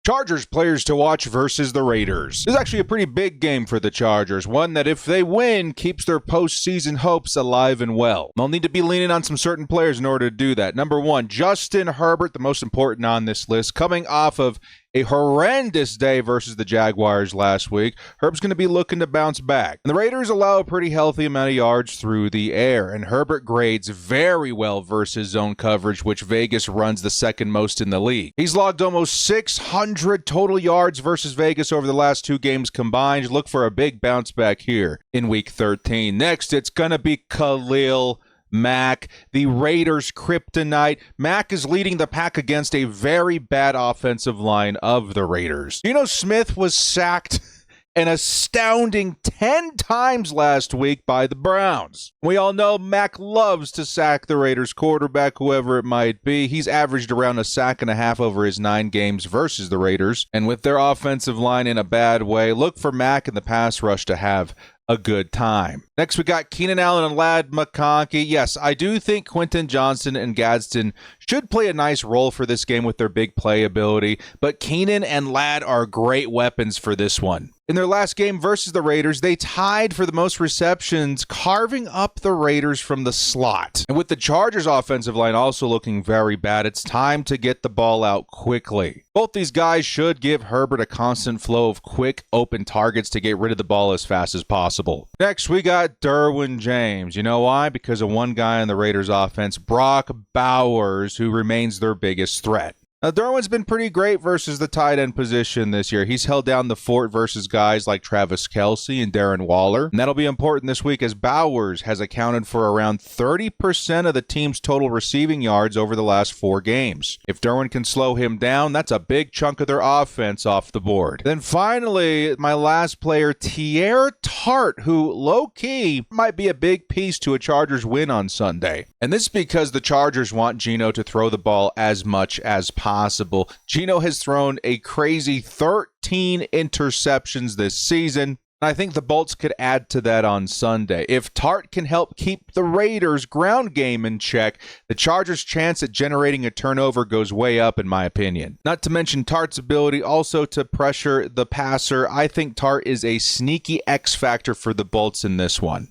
Chargers players to watch versus the Raiders. This is actually a pretty big game for the Chargers, one that if they win, keeps their postseason hopes alive and well. They'll need to be leaning on some certain players in order to do that. Number one, Justin Herbert, the most important on this list, coming off of a horrendous day versus the Jaguars last week. Herb's going to be looking to bounce back. And the Raiders allow a pretty healthy amount of yards through the air, and Herbert grades very well versus zone coverage, which Vegas runs the second most in the league. He's logged almost 600 total yards versus Vegas over the last two games combined. Look for a big bounce back here in Week 13. Next, it's going to be Khalil Mack, the Raiders' kryptonite. Mack is leading the pack against a very bad offensive line of the Raiders. You know, Smith was sacked an astounding 10 times last week by the Browns. We all know Mack loves to sack the Raiders quarterback, whoever it might be. He's averaged around a sack and a half over his 9 games versus the Raiders. And with their offensive line in a bad way, look for Mack in the pass rush to have a good time. Next, we got Keenan Allen and Ladd McConkey. Yes, I do think Quentin Johnson and Gadsden should play a nice role for this game with their big playability, but Keenan and Ladd are great weapons for this one. In their last game versus the Raiders, they tied for the most receptions, carving up the Raiders from the slot. And with the Chargers' offensive line also looking very bad, it's time to get the ball out quickly. Both these guys should give Herbert a constant flow of quick, open targets to get rid of the ball as fast as possible. Next, we got Derwin James. You know why? Because of one guy on the Raiders' offense, Brock Bowers, who remains their biggest threat. Now, Derwin's been pretty great versus the tight end position this year. He's held down the fort versus guys like Travis Kelce and Darren Waller. And that'll be important this week as Bowers has accounted for around 30% of the team's total receiving yards over the last 4 games. If Derwin can slow him down, that's a big chunk of their offense off the board. Then finally, my last player, Teair Tart, who low-key might be a big piece to a Chargers win on Sunday. And this is because the Chargers want Geno to throw the ball as much as possible. Geno has thrown a crazy 13 interceptions this season. I think the Bolts could add to that on Sunday. If Tart can help keep the Raiders' ground game in check, the Chargers' chance at generating a turnover goes way up, in my opinion. Not to mention Tart's ability also to pressure the passer. I think Tart is a sneaky X factor for the Bolts in this one.